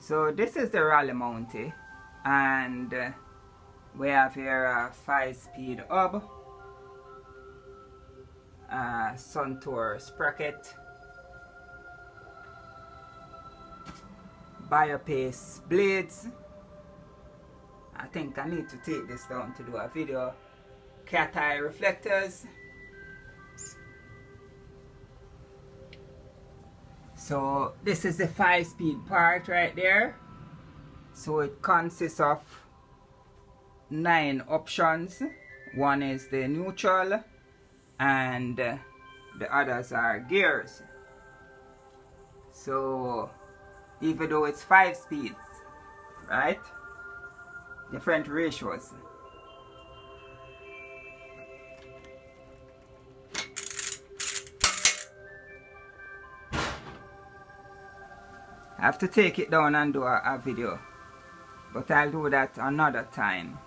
So this is the Raleigh Mountie, and we have here a 5-speed hub, Suntour sprocket, biopace blades. I think I need to take this down to do a video. Cat eye reflectors. So this is the 5-speed part right there. So it consists of 9 options. One is the neutral and the others are gears. So even though it's 5 speeds, right? Different ratios. I have to take it down and do a video, but I'll do that another time.